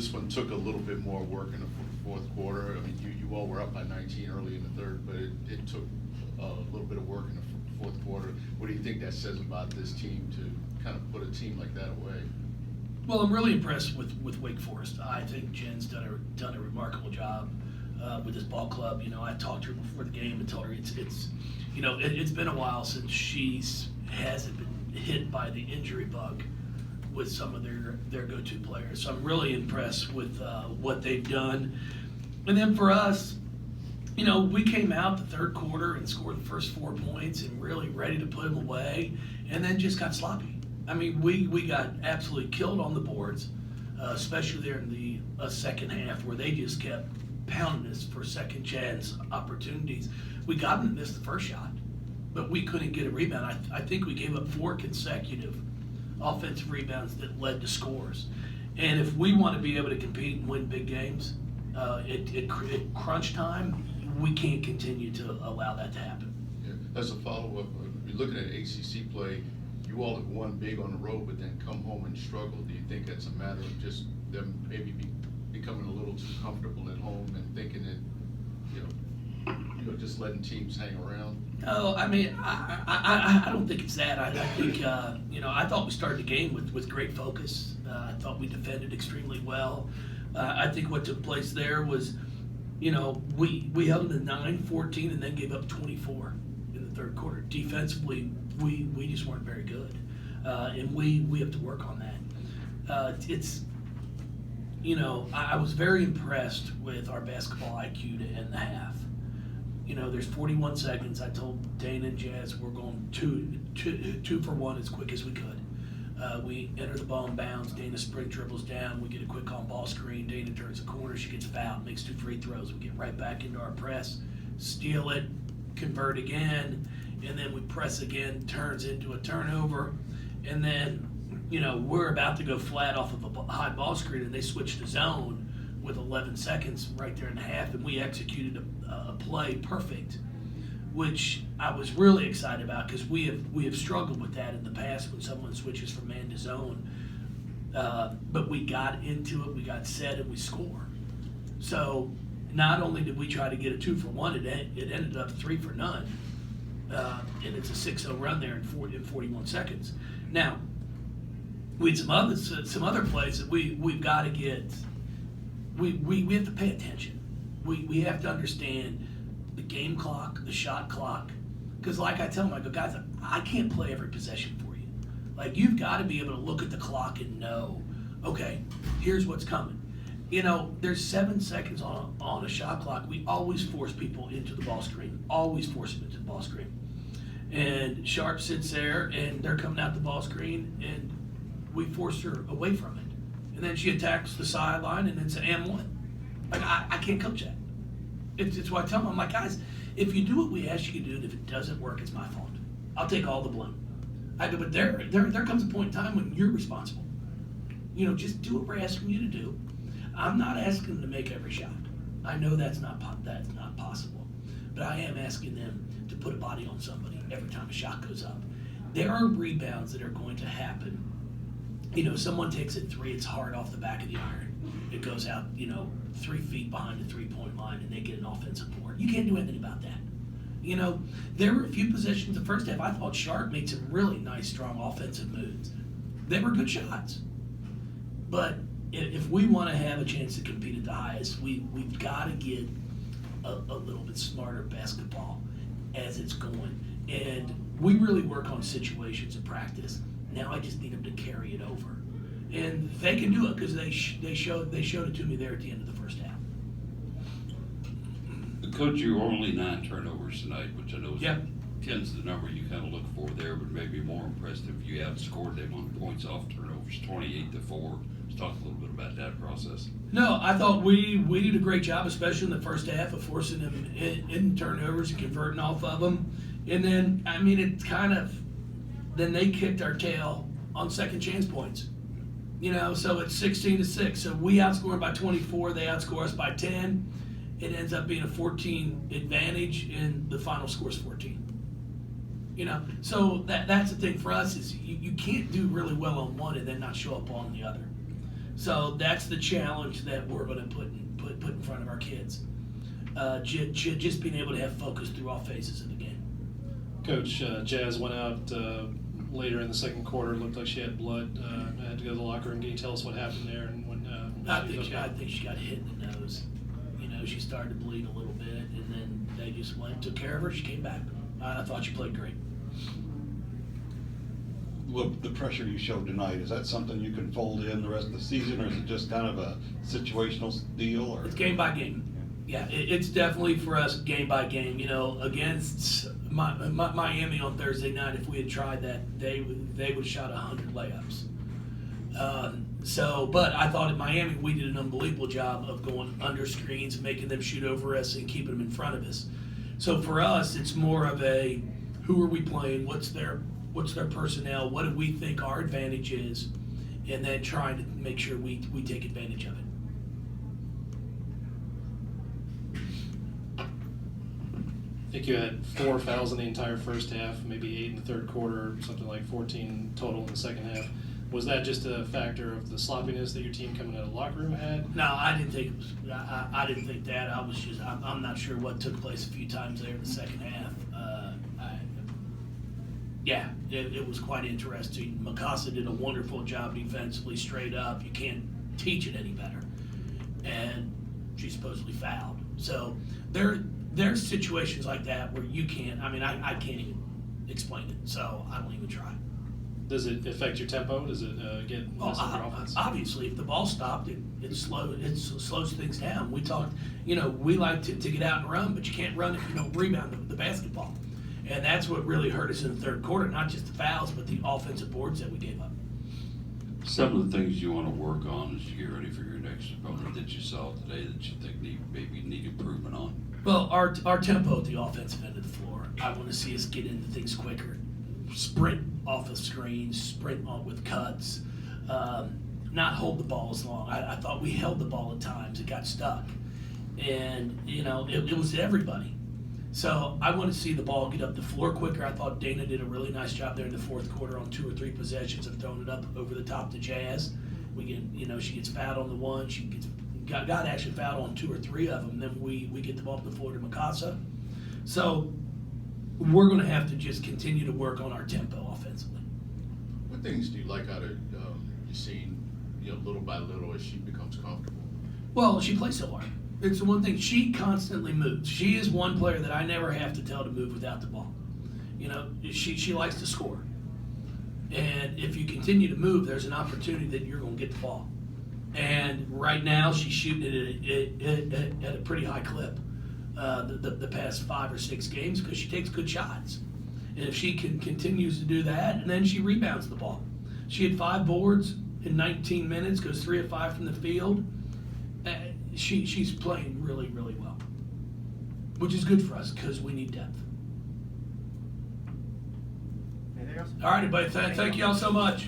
this one took a little bit more work in the fourth quarter. I mean, you all were up by 19 early in the third, but it took a little bit of work in the fourth quarter. What do you think that says about this team to kind of put a team like that away? Well, I'm really impressed with Wake Forest. I think Jen's done a remarkable job with this ball club. You know, I talked to her before the game and told her it's been a while since hasn't been hit by the injury bug with some of their go-to players. So I'm really impressed with what they've done. And then for us, you know, we came out the third quarter and scored the first 4 points and really ready to put them away, and then just got sloppy. I mean, we got absolutely killed on the boards, especially there in the second half where they just kept pounding us for second chance opportunities. We got them to miss the first shot, but we couldn't get a rebound. I think we gave up 4 consecutive offensive rebounds that led to scores. And if we want to be able to compete and win big games, at crunch time, we can't continue to allow that to happen. Yeah. As a follow-up, you're looking at ACC play. You all have won big on the road, but then come home and struggle. Do you think that's a matter of just them maybe becoming a little too comfortable at home and thinking that, you know, just letting teams hang around? No, I mean, I don't think it's that. I think, you know, I thought we started the game with great focus. I thought we defended extremely well. I think what took place there was, you know, we held them to 9-14 and then gave up 24 in the third quarter. Defensively, we just weren't very good. And we have to work on that. It's, you know, I was very impressed with our basketball IQ to end the half. You know, there's 41 seconds. I told Dana and Jazz we're going two for one as quick as we could. We enter the ball in bounds. Dana sprint dribbles down. We get a quick on ball screen. Dana turns the corner. She gets fouled, makes 2 free throws. We get right back into our press, steal it, convert again, and then we press again, turns into a turnover. And then, you know, we're about to go flat off of a high ball screen, and they switch to zone with 11 seconds right there in the half, and we executed a play perfect, which I was really excited about because we have struggled with that in the past when someone switches from man to zone. But we got into it, we got set, and we score. So not only did we try to get a 2 for 1, it ended up 3 for none. And it's a 6-0 run there in 41 seconds. Now, we had some other plays that we've got to get. We have to pay attention. We have to understand the game clock, the shot clock. Because like I tell them, I go, guys, I can't play every possession for you. Like, you've got to be able to look at the clock and know, okay, here's what's coming. You know, there's 7 seconds on a shot clock. We always force people into the ball screen. Always force them into the ball screen. And Sharp sits there, and they're coming out the ball screen, and we force her away from it. And then she attacks the sideline, and it's an and one. Like, I can't coach that. It's why I tell them, I'm like, guys, if you do what we ask you to do, and if it doesn't work, it's my fault. I'll take all the blame. I go, but there comes a point in time when you're responsible. You know, just do what we're asking you to do. I'm not asking them to make every shot. I know that's not possible. But I am asking them to put a body on somebody every time a shot goes up. There are rebounds that are going to happen. You know, someone takes a 3, it's hard off the back of the iron. It goes out, you know, 3 feet behind the 3-point line, and they get an offensive board. You can't do anything about that. You know, there were a few possessions the first half. I thought Sharp made some really nice, strong offensive moves. They were good shots. But if we want to have a chance to compete at the highest, we've got to get a little bit smarter basketball as it's going. And we really work on situations in practice. Now I just need them to carry it over. And they can do it because they showed it to me there at the end of the first half. Coach, you were only 9 turnovers tonight, which I know is Yep. tends the number you kind of look for there, but maybe more impressed if you outscored them on points off turnovers, 28-4. Let's talk a little bit about that process. No, I thought we did a great job, especially in the first half, of forcing them in turnovers and converting off of them. And then, I mean, it's kind of, then they kicked our tail on second chance points. You know, so it's 16-6. So we outscored by 24, they outscore us by 10. It ends up being a 14 advantage, and the final score is 14. You know, so that's the thing for us is you can't do really well on one and then not show up on the other. So that's the challenge that we're going to put in front of our kids. Just being able to have focus through all phases of the game. Coach, Jazz went out later in the second quarter. Looked like she had blood. Had to go to the locker room. Can you tell us what happened there? And when I think she got hit in the nose. You know, she started to bleed a little bit, and then they just went, took care of her. She came back. I thought she played great. Well, the pressure you showed tonight, is that something you can fold in the rest of the season, or is it just kind of a situational deal? Or It's game by game. Yeah, it's definitely for us game by game. You know, against Miami on Thursday night, if we had tried that, they would have shot 100 layups. But I thought at Miami we did an unbelievable job of going under screens, making them shoot over us, and keeping them in front of us. So for us, it's more of a who are we playing? What's their personnel? What do we think our advantage is? And then trying to make sure we take advantage of it. I think you had 4 fouls in the entire first half, maybe 8 in the third quarter, something like 14 total in the second half. Was that just a factor of the sloppiness that your team coming out of the locker room had? No, I didn't think it was. I didn't think that. I'm not sure what took place a few times there in the second half. It was quite interesting. Mikasa did a wonderful job defensively, straight up. You can't teach it any better. And she supposedly fouled. So there's situations like that where you can't. I mean, I can't even explain it. So I don't even try. Does it affect your tempo? Does it get less of your offense? Obviously, if the ball stopped, it slows things down. We talked, we like to get out and run, but you can't run if you don't rebound the basketball. And that's what really hurt us in the third quarter, not just the fouls, but the offensive boards that we gave up. Some of the things you want to work on as you get ready for your next opponent that you saw today that you think maybe need improvement on? Well, our tempo at the offensive end of the floor. I want to see us get into things quicker. Sprint off of screens, sprint on with cuts, not hold the ball as long. I thought we held the ball at times. It got stuck. And, it was everybody. So I want to see the ball get up the floor quicker. I thought Dana did a really nice job there in the fourth quarter on 2 or 3 possessions of throwing it up over the top to Jazz. We get, she gets fouled on the one. She got actually fouled on 2 or 3 of them. Then we get the ball up the floor to Mikasa. So we're going to have to just continue to work on our tempo offensively. What things do you like out of Yassine, little by little as she becomes comfortable? Well, she plays so hard. It's the one thing. She constantly moves. She is one player that I never have to tell to move without the ball. She likes to score. And if you continue to move, there's an opportunity that you're going to get the ball. And right now, she's shooting it at a pretty high clip the past 5 or 6 games because she takes good shots. And if she continues to do that, and then she rebounds the ball. She had 5 boards in 19 minutes, goes 3 of 5 from the field. She's playing really, really well, which is good for us because we need depth. Anything else? All right, everybody. Thank you all so much.